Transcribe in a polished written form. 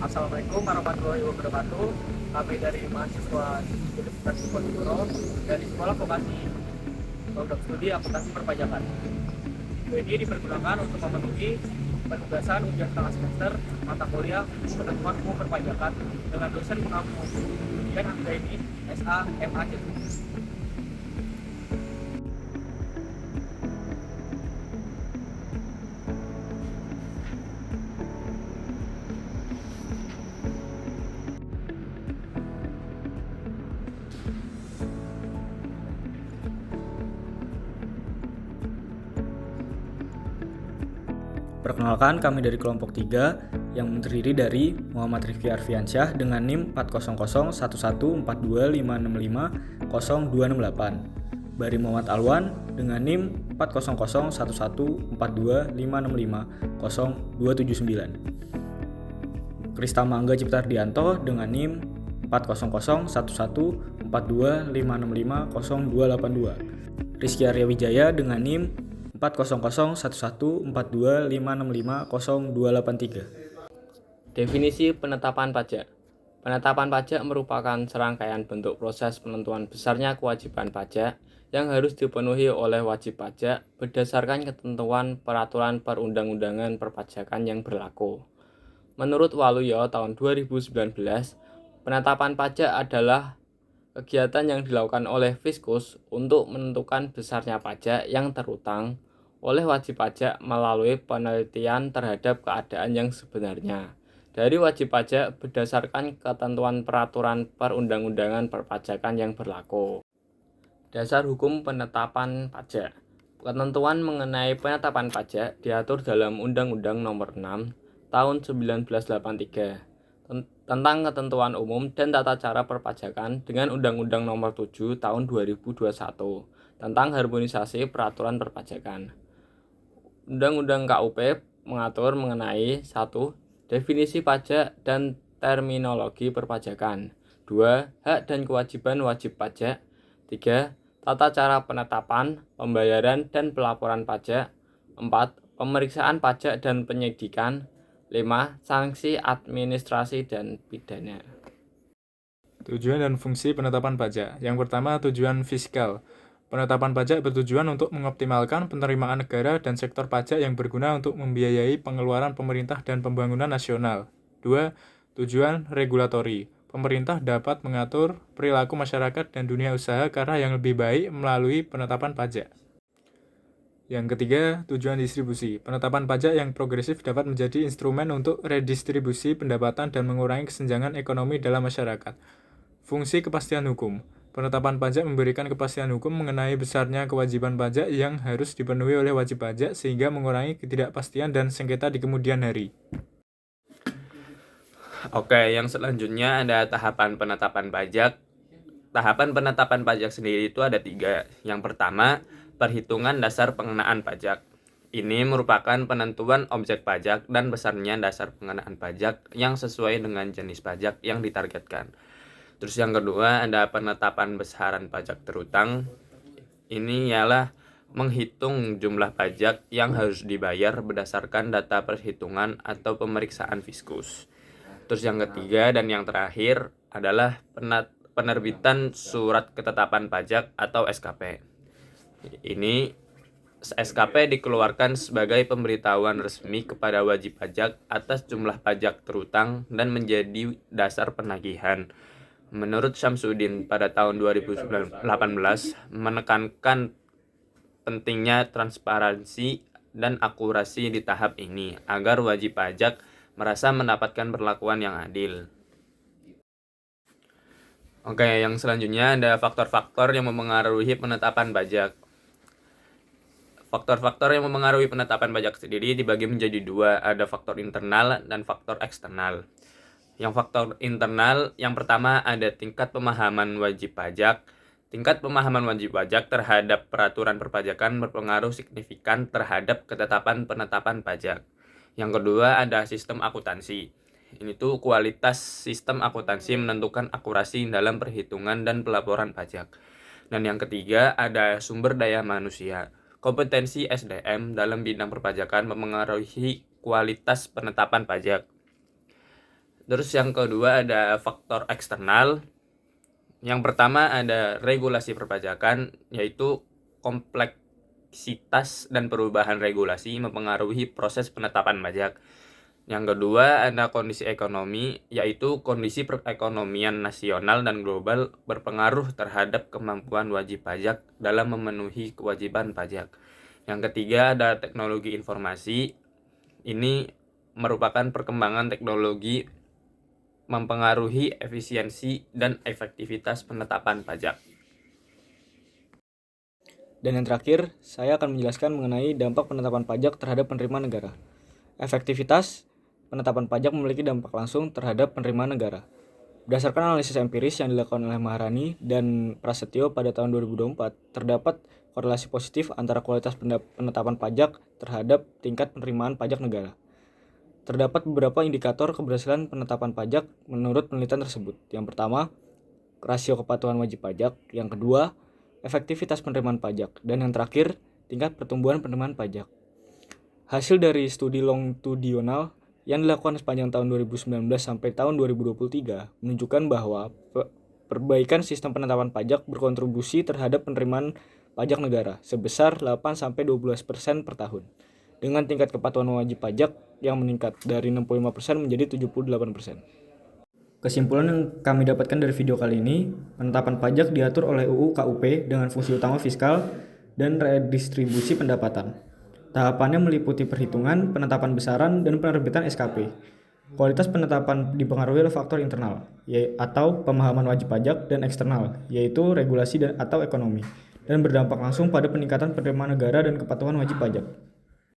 Assalamualaikum warahmatullahi wabarakatuh. Kami dari mahasiswa Universitas Diponegoro dari Sekolah Vokasi Program Studi Akuntansi Perpajakan. Ini dipergunakan untuk memenuhi penugasan ujian tengah semester mata kuliah Ketentuan Umum Perpajakan dengan dosen pengampu ujian angka ini SA MAC. Perkenalkan, kami dari kelompok 3 yang terdiri dari Muhammad Rifki Arfiansyah dengan NIM 4001115255028, Bari Muhammad Alwan dengan NIM 4001142550279, Krista Mangga Ciptardianto dengan NIM 400114256508282, Rizky Arya Wijaya dengan NIM 4001142550283. Definisi penetapan pajak. Penetapan pajak merupakan serangkaian bentuk proses penentuan besarnya kewajiban pajak yang harus dipenuhi oleh wajib pajak berdasarkan ketentuan peraturan perundang-undangan perpajakan yang berlaku. Menurut Waluyo tahun 2019, penetapan pajak adalah kegiatan yang dilakukan oleh Fiskus untuk menentukan besarnya pajak yang terutang oleh wajib pajak melalui penelitian terhadap keadaan yang sebenarnya dari wajib pajak berdasarkan ketentuan peraturan perundang-undangan perpajakan yang berlaku. Dasar hukum penetapan pajak. Ketentuan mengenai penetapan pajak diatur dalam Undang-Undang Nomor 6 Tahun 1983 tentang ketentuan umum dan tata cara perpajakan dengan Undang-Undang Nomor 7 Tahun 2021 tentang harmonisasi peraturan perpajakan. Undang-Undang KUP mengatur mengenai 1. Definisi pajak dan terminologi perpajakan. 2. Hak dan kewajiban wajib pajak. 3. Tata cara penetapan, pembayaran, dan pelaporan pajak. 4. Pemeriksaan pajak dan penyidikan. 5. Sanksi administrasi dan pidana. Tujuan dan fungsi penetapan pajak. Yang pertama, tujuan fiskal. Penetapan pajak bertujuan untuk mengoptimalkan penerimaan negara dan sektor pajak yang berguna untuk membiayai pengeluaran pemerintah dan pembangunan nasional. 2. Tujuan regulatori. Pemerintah dapat mengatur perilaku masyarakat dan dunia usaha ke arah yang lebih baik melalui penetapan pajak. Yang ketiga, tujuan distribusi. Penetapan pajak yang progresif dapat menjadi instrumen untuk redistribusi pendapatan dan mengurangi kesenjangan ekonomi dalam masyarakat. Fungsi kepastian hukum. Penetapan pajak memberikan kepastian hukum mengenai besarnya kewajiban pajak yang harus dipenuhi oleh wajib pajak sehingga mengurangi ketidakpastian dan sengketa di kemudian hari. Oke, yang selanjutnya ada tahapan penetapan pajak. Tahapan penetapan pajak sendiri itu ada 3. Yang pertama, perhitungan dasar pengenaan pajak. Ini merupakan penentuan objek pajak dan besarnya dasar pengenaan pajak yang sesuai dengan jenis pajak yang ditargetkan. Terus yang kedua ada penetapan besaran pajak terutang. Ini ialah menghitung jumlah pajak yang harus dibayar berdasarkan data perhitungan atau pemeriksaan Fiskus. Terus yang ketiga dan yang terakhir adalah penerbitan surat ketetapan pajak atau SKP. Ini SKP dikeluarkan sebagai pemberitahuan resmi kepada wajib pajak atas jumlah pajak terutang dan menjadi dasar penagihan. Menurut Syamsuddin pada tahun 2018 menekankan pentingnya transparansi dan akurasi di tahap ini agar wajib pajak merasa mendapatkan perlakuan yang adil. Oke, yang selanjutnya ada faktor-faktor yang memengaruhi penetapan pajak. Faktor-faktor yang memengaruhi penetapan pajak sendiri dibagi menjadi 2, ada faktor internal dan faktor eksternal. Yang faktor internal, yang pertama ada tingkat pemahaman wajib pajak. Tingkat pemahaman wajib pajak terhadap peraturan perpajakan berpengaruh signifikan terhadap ketetapan penetapan pajak. Yang kedua ada sistem akuntansi. Ini tuh kualitas sistem akuntansi menentukan akurasi dalam perhitungan dan pelaporan pajak. Dan yang ketiga ada sumber daya manusia. Kompetensi SDM dalam bidang perpajakan memengaruhi kualitas penetapan pajak. Terus yang kedua ada faktor eksternal. Yang pertama ada regulasi perpajakan, yaitu kompleksitas dan perubahan regulasi mempengaruhi proses penetapan pajak. Yang kedua ada kondisi ekonomi, yaitu kondisi perekonomian nasional dan global berpengaruh terhadap kemampuan wajib pajak dalam memenuhi kewajiban pajak. Yang ketiga ada teknologi informasi. Ini merupakan perkembangan teknologi mempengaruhi efisiensi dan efektivitas penetapan pajak. Dan yang terakhir, saya akan menjelaskan mengenai dampak penetapan pajak terhadap penerimaan negara. Efektivitas penetapan pajak memiliki dampak langsung terhadap penerimaan negara. Berdasarkan analisis empiris yang dilakukan oleh Maharani dan Prasetyo pada tahun 2024, terdapat korelasi positif antara kualitas penetapan pajak terhadap tingkat penerimaan pajak negara. Terdapat beberapa indikator keberhasilan penetapan pajak menurut penelitian tersebut. Yang pertama, rasio kepatuhan wajib pajak. Yang kedua, efektivitas penerimaan pajak. Dan yang terakhir, tingkat pertumbuhan penerimaan pajak. Hasil dari studi longitudinal yang dilakukan sepanjang tahun 2019 sampai tahun 2023 menunjukkan bahwa perbaikan sistem penetapan pajak berkontribusi terhadap penerimaan pajak negara sebesar 8-12% per tahun, dengan tingkat kepatuhan wajib pajak yang meningkat dari 65% menjadi 78%. Kesimpulan yang kami dapatkan dari video kali ini, penetapan pajak diatur oleh UU KUP dengan fungsi utama fiskal dan redistribusi pendapatan. Tahapannya meliputi perhitungan, penetapan besaran, dan penerbitan SKP. Kualitas penetapan dipengaruhi oleh faktor internal, atau pemahaman wajib pajak, dan eksternal, yaitu regulasi atau ekonomi, dan berdampak langsung pada peningkatan penerimaan negara dan kepatuhan wajib pajak.